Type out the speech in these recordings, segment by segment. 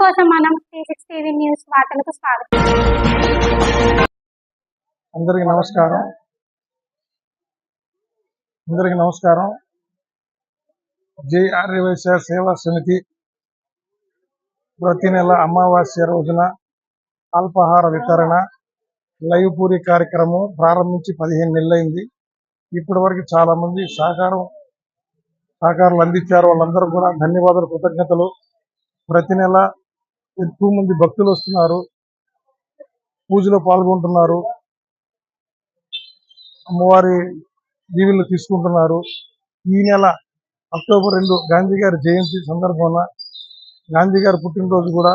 కోసం మనం T6 TV news వార్తలకు స్వాగతం. అందరికీ నమస్కారం. జై ఆర్యవైశ్య సేవా సమితి ప్రతి నెల అమావాస్య రోజున అల్పాహార వితరణ లైవ్ పూరి కార్యక్రమం ప్రారంభించి 15 నెలలైంది. ఇప్పటి వరకు చాలా మంది సహకారాలు అందించారు. వాళ్ళందరూ కూడా ధన్యవాదాలు, కృతజ్ఞతలు. ప్రతి నెల ఎక్కువ మంది భక్తులు వస్తున్నారు, పూజలో పాల్గొంటున్నారు, అమ్మవారి దీవెనలు తీసుకుంటున్నారు. ఈ నెల అక్టోబర్ 2 గాంధీ గారి జయంతి సందర్భంగా గాంధీ గారి పుట్టినరోజు కూడా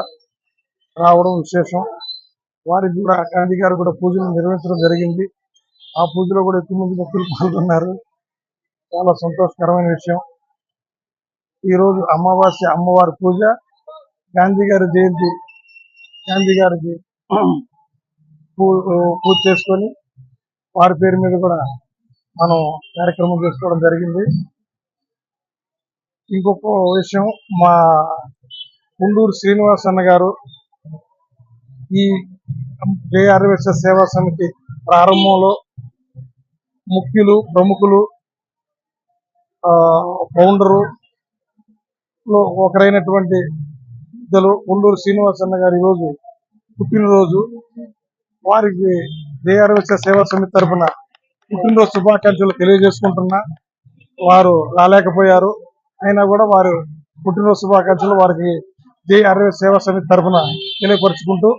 రావడం విశేషం. వారికి కూడా గాంధీ గారు కూడా పూజలు నిర్వహించడం జరిగింది. ఆ పూజలో కూడా ఎక్కువ మంది భక్తులు పాల్గొన్నారు. చాలా సంతోషకరమైన విషయం. ఈరోజు అమావాస్య అమ్మవారి పూజ, గాంధీ గారి జయంతి, గాంధీ గారికి పూజ చేసుకొని వారి పేరు మీద కూడా మనం కార్యక్రమం చేసుకోవడం జరిగింది. ఇంకొక విషయం, మా కుండూరు శ్రీనివాస్ అన్న గారు ఈ జై ఆర్యవైశ్య సేవా సమితి ప్రారంభంలో ముఖ్యులు, ప్రముఖులు, ఫౌండరు ఒకరైనటువంటి కుండూరు శ్రీనివాస్ అన్న గారు ఈరోజు పుట్టినరోజు. వారికి జై ఆర్యవైశ్య సేవా సమితి తరఫున పుట్టినరోజు శుభాకాంక్షలు తెలియజేసుకుంటున్నా. వారు రాలేకపోయారు, అయినా కూడా వారు పుట్టినరోజు శుభాకాంక్షలు వారికి జై ఆర్యవైశ్య సేవా సమితి తరఫున తెలియపరుచుకుంటూ,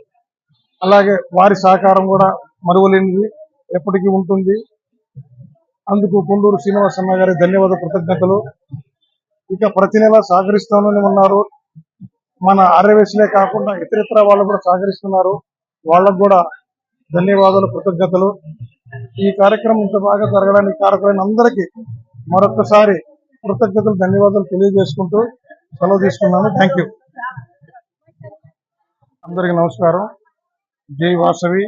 అలాగే వారి సహకారం కూడా మరువలేనిది, ఎప్పటికీ ఉంటుంది. అందుకు కుండూరు శ్రీనివాస్ అన్న గారి ధన్యవాద కృతజ్ఞతలు. ఇక ప్రతి నెల సహకరిస్తూనే ఉన్నారు. మన ఆర్యవైశ్యులే కాకుండా ఇతరితర వాళ్ళు కూడా సహకరిస్తున్నారు. వాళ్ళకు కూడా ధన్యవాదాలు, కృతజ్ఞతలు. ఈ కార్యక్రమం ఇంత బాగా జరగడానికి కారకులైన అందరికీ మరొకసారి కృతజ్ఞతలు, ధన్యవాదాలు తెలియజేసుకుంటూ సెలవు తీసుకున్నాను. Thank you. అందరికీ నమస్కారం. జై వాసవి.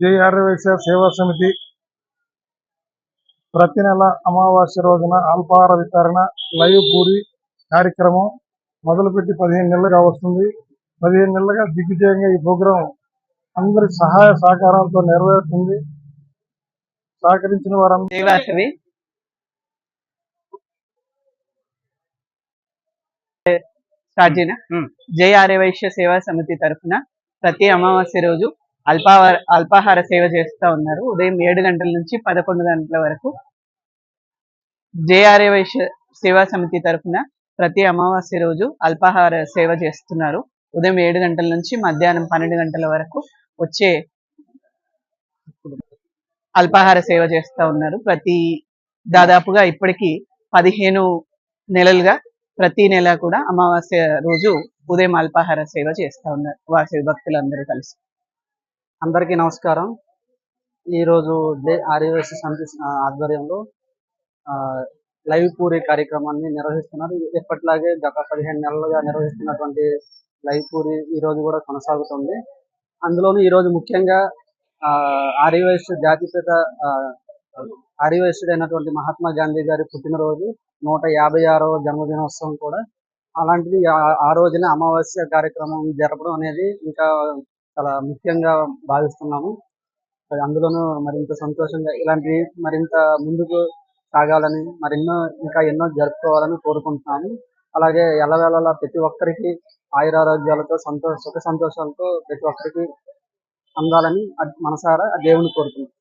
జై ఆర్యవైశ్య సేవా సమితి ప్రతి నెల అమావాస్య రోజున అల్పాహార వితరణ లైవ్ పూరి కార్యక్రమం మొదలుపెట్టి 15 నెలలుగా వస్తుంది. 15 నెలలుగా దిగ్విజయంగా ఈ ప్రోగ్రాం అందరి సహాయ సహకారాలతో నెరవేరుతుంది. సహకరించిన వారందరూ జై ఆర్యవైశ్య సేవా సమితి తరఫున ప్రతి అమావాస్య రోజు అల్పాహార సేవ చేస్తూ ఉన్నారు. ఉదయం 7 గంటల నుంచి 11 గంటల వరకు. జై ఆర్యవైశ్య సేవా సమితి తరఫున ప్రతి అమావాస్య రోజు అల్పాహార సేవ చేస్తున్నారు. ఉదయం 7 గంటల నుంచి మధ్యాహ్నం 12 గంటల వరకు వచ్చే అల్పాహార సేవ చేస్తూ ఉన్నారు. దాదాపుగా ఇప్పటికీ 15 నెలలుగా ప్రతి నెల కూడా అమావాస్య రోజు ఉదయం అల్పాహార సేవ చేస్తూ ఉన్నారు వాసవి భక్తులందరూ కలిసి. అందరికీ నమస్కారం. ఈరోజు జై ఆర్యవైశ్య సమితి ఆధ్వర్యంలో లైవ్ పూరి కార్యక్రమాన్ని నిర్వహిస్తున్నారు. ఎప్పటిలాగే గత 15 నెలలుగా నిర్వహిస్తున్నటువంటి లైవ్ పూరి ఈరోజు కూడా కొనసాగుతుంది. అందులోనూ ఈరోజు ముఖ్యంగా ఆర్యవైశ్య జాతిపిత ఆర్యవైశ్యుడైనటువంటి మహాత్మా గాంధీ గారి పుట్టినరోజు 156వ జన్మదినోత్సవం కూడా. అలాంటిది ఆ రోజున అమావాస్య కార్యక్రమం జరపడం అనేది ఇంకా చాలా ముఖ్యంగా భావిస్తున్నాము. అందులోనూ మరింత సంతోషంగా ఇలాంటివి మరింత ముందుకు సాగాలని, ఇంకా ఎన్నో జరుపుకోవాలని కోరుకుంటున్నాము. అలాగే ఎల్లవేళలా ప్రతి ఒక్కరికి ఆయురారోగ్యాలతో సుఖ సంతోషాలతో ప్రతి ఒక్కరికి అందాలని మనసారా దేవుని కోరుకుంటున్నాం.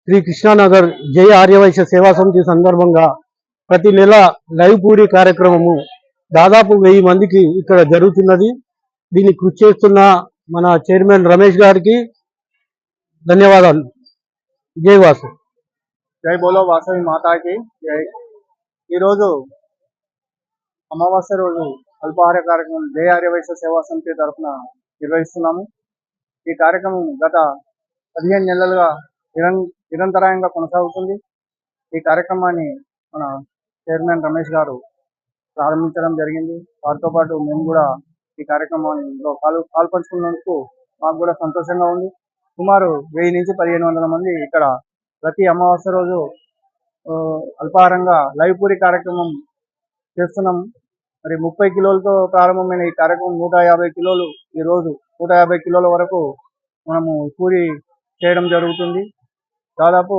శ్రీ కృష్ణానగర్ జై ఆర్యవైశ్య సేవా సమితి సందర్భంగా ప్రతి నెల లైవ్ పూరి కార్యక్రమము దాదాపు 1000 మందికి ఇక్కడ జరుగుతున్నది. దీన్ని కృషి చేస్తున్న మన చైర్మన్ రమేష్ గారికి ధన్యవాదాలు. జై వాసు. జై బోలో వాసవి మాతాకి జై. ఈరోజు అమావాస్య రోజు అల్పాహార కార్యక్రమం జై ఆర్యవైశ్య సేవా సమితి తరఫున నిర్వహిస్తున్నాము. ఈ కార్యక్రమం గత 15 నెలలుగా నిరంతరాయంగా కొనసాగుతుంది. ఈ కార్యక్రమాన్ని మన చైర్మన్ రమేష్ గారు ప్రారంభించడం జరిగింది. వారితో పాటు మేము కూడా ఈ కార్యక్రమంలో పాల్పంచుకున్నందుకు మాకు కూడా సంతోషంగా ఉంది. సుమారు 1000 నుంచి 1500 మంది ఇక్కడ ప్రతి అమావాస్య రోజు అల్పాహారంగా లైవ్ పూరి కార్యక్రమం చేస్తున్నాం. మరి 30 కిలోలతో ప్రారంభమైన ఈ కార్యక్రమం 150 కిలోలు, ఈరోజు 150 కిలోల వరకు మనము పూరి చేయడం జరుగుతుంది. దాదాపు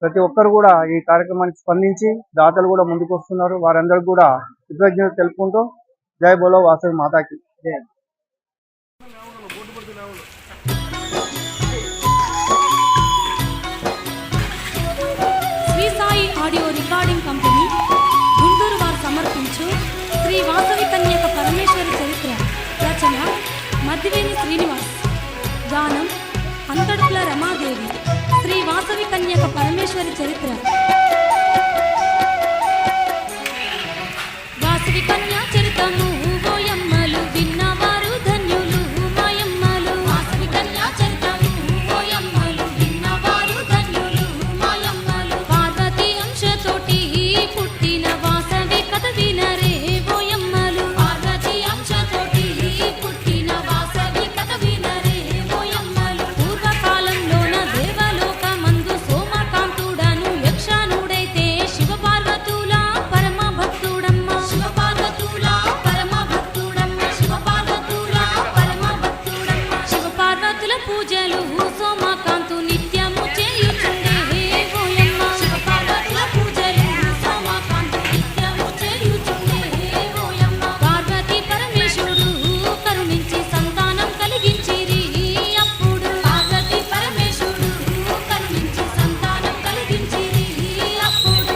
ప్రతి ఒక్కరు కూడా ఈ కార్యక్రమానికి స్పందించి దాతలు కూడా ముందుకు వస్తున్నారు. వారందరికీ కూడా కృతజ్ఞతలు తెలుపుకుంటూ జై బోలో వాసవి మాతాకి జై. Shri Sai audio recording company Guntur వారు సమర్పించు శ్రీ వాసవి కన్యక పరమేశ్వరి చరిత్ర. రచన మద్దివేని శ్రీనివాస్. గానం అంతడుపుల రమాదేవి. శ్రీ వాసవి కన్యక పరమేశ్వరి చరిత్ర. వాసవి కన్యా చరితము ఓయమ్మలు విన్నవారు ధన్యులు మాయమ్మలు. వాసవి కన్యా చరితము ఓయమ్మలు విన్నవారు ధన్యులు మాయమ్మలు. పార్వతి అంశతోటి పుట్టిన వాసవి కథ వినరే ఓయమ్మలు. పార్వతి అంశతోటి పుట్టిన వాసవి కథ వినరే ఓయమ్మలు. పూర్వకాలంలోన దేవలోకమందు సోమకాంతుడను యక్షానుడైతే శివపార్వతుల పరమ భక్తుడమ్మ. శివపార్వతుల పరమ భక్తుడమ్మ. శివపార్వతుల పరమ భక్తుడమ్మ. శివపార్వతుల పూజలు సోమకాంతు నిత్యము చేయుచుండే ఓయమ్మ. శివపార్వతుల పూజలు సోమకాంతు నిత్యము చేయుచుండే ఓయమ్మ. పార్వతి పరమేశ్వరుడు కరుణించి సంతానం కలిగించిరి అప్పుడు. పార్వతి పరమేశ్వరుడు కరుణించి సంతానం కలిగించిరి అప్పుడు.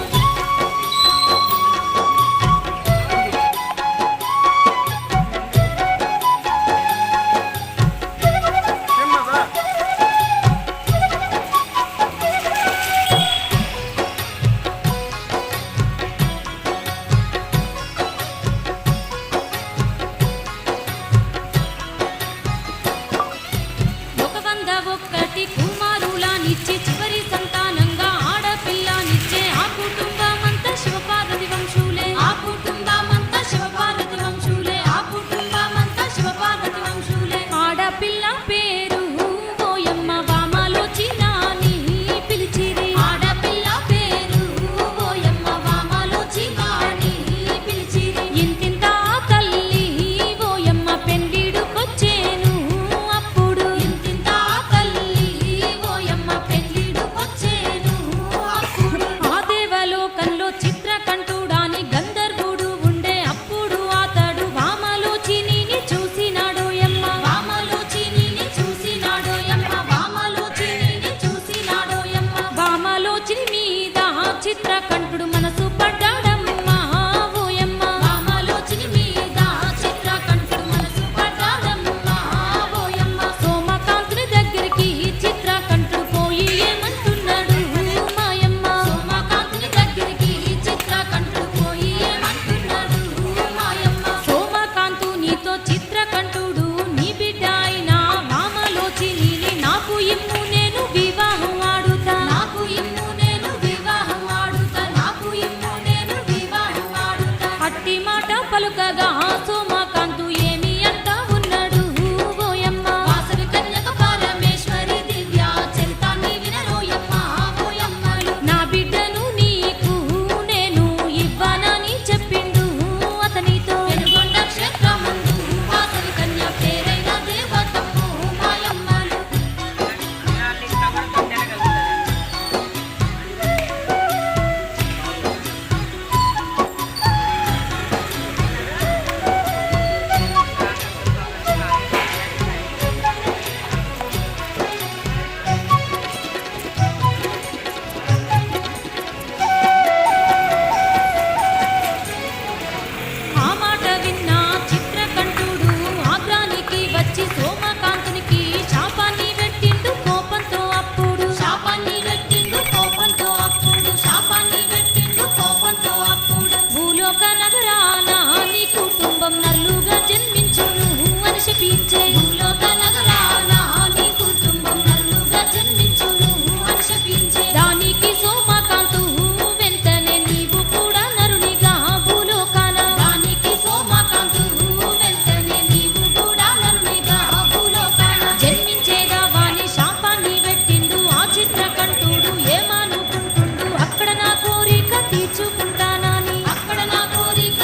ఒక 101 కుమారులనిచ్చి చివరి సంతానంగా ఆడపిల్లనిచ్చే ఆ కుటుంబమంతా శివపార్వతి వంశులే. ఆ కుటుంబమంతా శివపార్వతి వంశులే. ఆ కుటుంబమంతా శివపార్వతి వంశులే. ఆడపిల్ల పేరు ఓయమ్మ వామలోచినాని పిలిచిరి. ఆడపిల్ల పేరు ఓయమ్మ వామలోచినాని పిలిచిరి. ఇంతింత తల్లి ఓయమ్మ పెండిడుకొచ్చేను అప్పుడు. ఇంతింత తల్లి ఓయమ్మ పెండిడుకొచ్చేను అప్పుడు. ఆ దేవలోకంలో చిత్రకంఠుడాని గంధర్వుడు ఉండే అప్పుడు. అతడు వామలోచినిని చూసినాడోయమ్మ. వామలోచినిని చూసినాడోయమ్మ. వామలోచినిని చూసినాడోయమ్మ. వామలోచిని మీద చిత్రకంఠుడు మనసు పడ్డాడమ్మ ఓయమ్మ. వామలోచిని మీద చిత్రకంఠుడు మనసు పడ్డాడమ్మ ఓయమ్మ. సోమకాంతుని దగ్గరికి చిత్రకంఠుడు పోయి ఏమంటున్నాడు మాయమ్మ. సోమకాంతుని దగ్గరికి చిత్రకంఠుడు పోయి ఏమంటున్నాడు మాయమ్మ. సోమకాంతు నీతో చిత్రకంఠుడు నీ బిడ్డ అయిన వామలోచినిని నాకు ఇమ్ము నేను వివాహం ఆడుతా. నాకు ఇమ్ము నేను వివాహం ఆడుతా. నాకు ఇమ్ము నేను వివాహం ఆడుతా. అట్టి మాట పలుకగా సోమకాంతు ఏమి అంటా ఉన్నాడు ఓయమ్మ. వాసవి కన్యక పరమేశ్వరి దివ్య చరితాన్ని వినరోయమ్మ ఓయమ్మలు. నా బిడ్డను నీకు నేను ఇవ్వనని చెప్పిండు అతనితో. వెనుగొండ క్షేత్రమందు వాసవి కన్య పేరైన దేవతమ్ము మాయమ్మలు. ఆ మాట విన్న చిత్రకంఠుడు ఆగ్రానికి వచ్చి సోమకాంతునికి శాపాన్ని పెట్టిండు కోపంతో అప్పుడు. శాపాన్ని పెట్టిండు కోపంతో అప్పుడు. శాపాన్ని పెట్టిండు కోపంతో అప్పుడు. భూలోక నగరాన నీ కుటుంబం నల్లుగా జన్మించును అని శపించే. భూలోక నగరాన నీ కుటుంబం నల్లుగా జన్మించును అని శపించే. దానికి సోమకాంతు వెంటనే నీవు కూడా నరునిగా భూలోకాన. దానికి సోమకాంతు వెంటనే నీవు కూడా నరునిగా భూలోకాన జన్మించేదా వాని శాపాన్ని పెట్టిండు ఆ చిత్రకంఠుడు. ఏమనుకుంటుండు అక్కడ నా కోరిక తీర్చుకుంటానని. అక్కడ నా కోరిక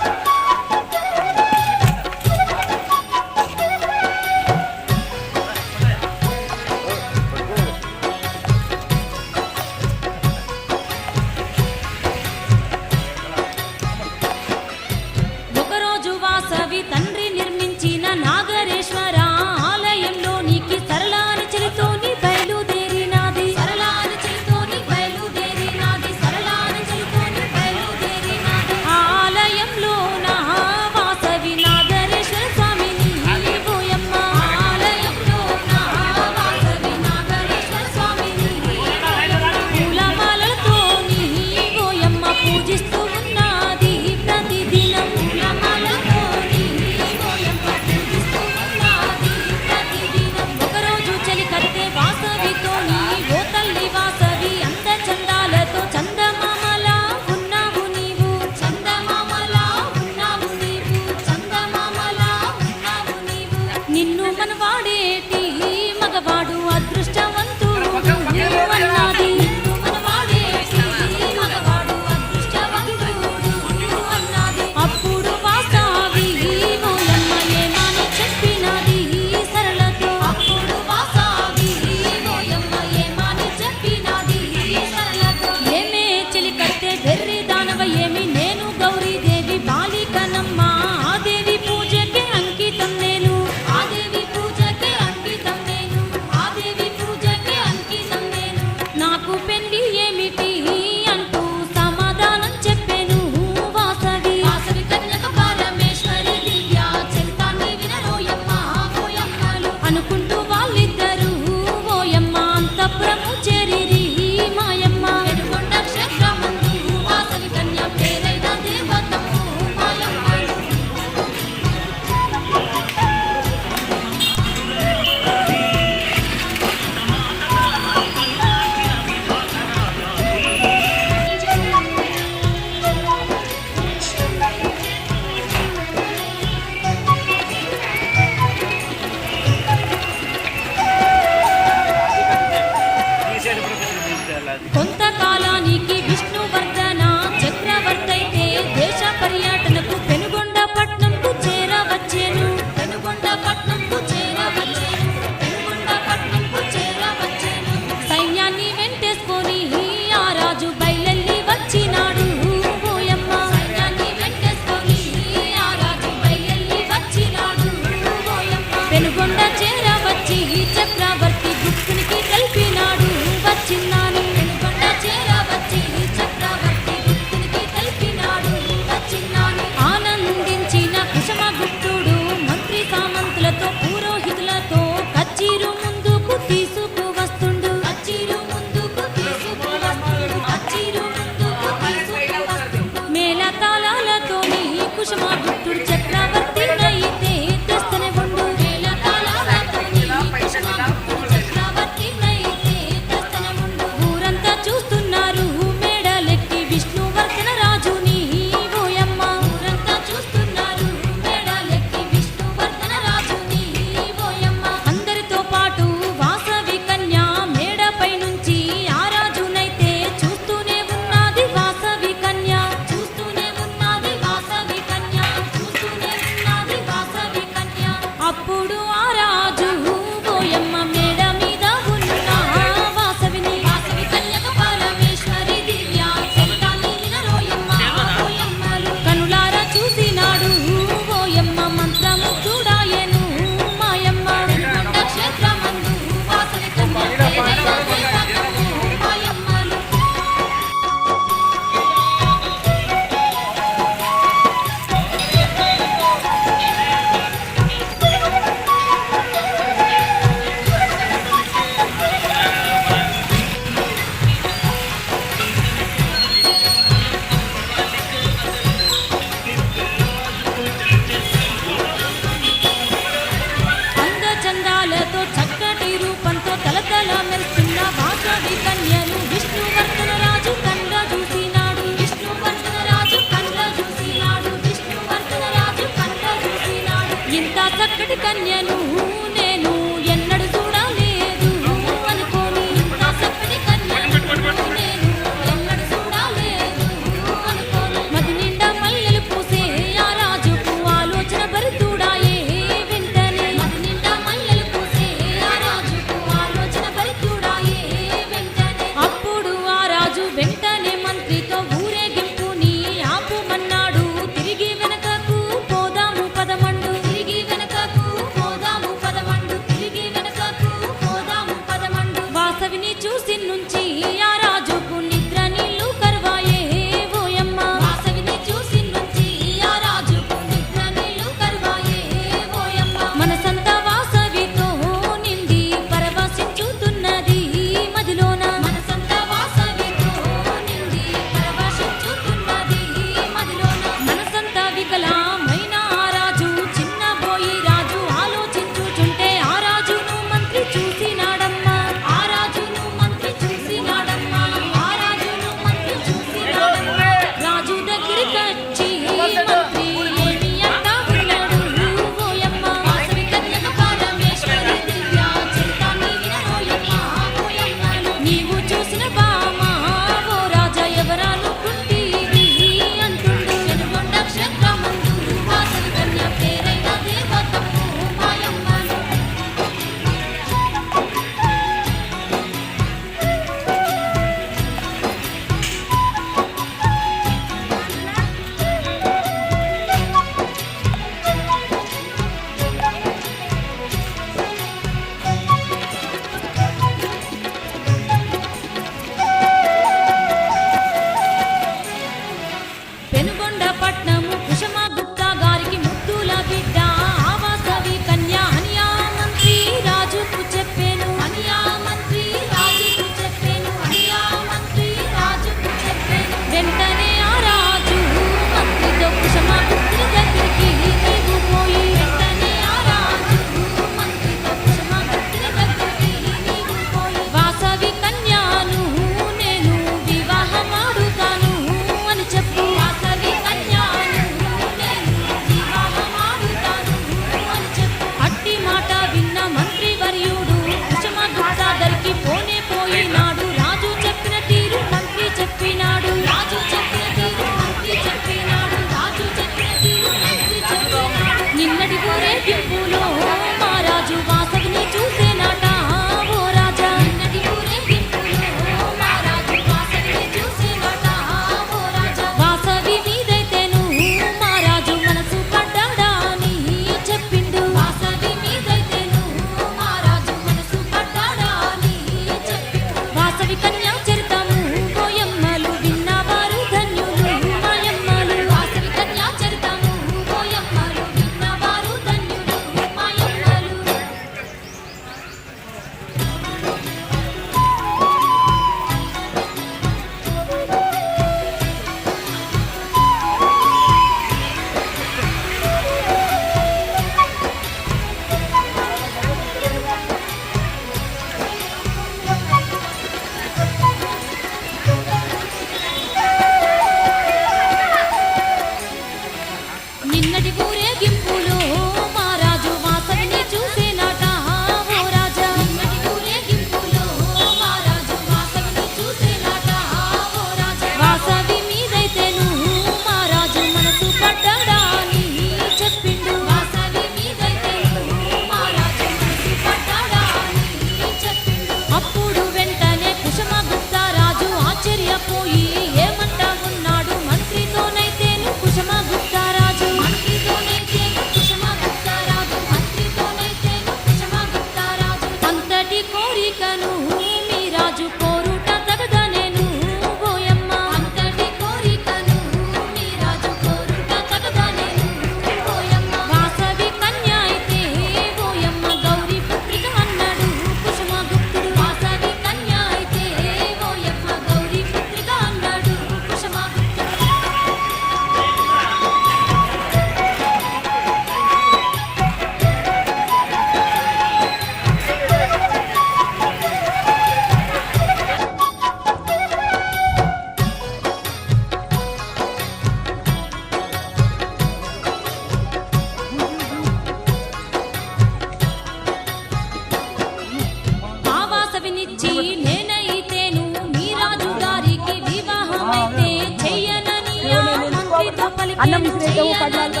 అన్నం విసిరేద్దాము పడ్డాలు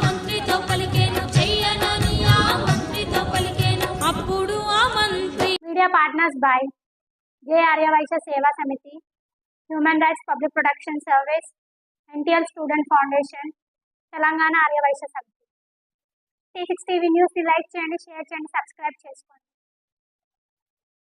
మంత్రితో పలికేను చెయ్యనని ఆ మంత్రితో పలికేను అప్పుడు ఆ మంత్రి. Media partners by J. Arya Vaishya Seva Samiti, Human Rights Public Protection Service, NTL Student Foundation, Telangana Arya Vaishya Samiti. T6 TV news ని లైక్ చేయండి, షేర్ చేయండి, సబ్స్క్రైబ్ చేసుకోండి.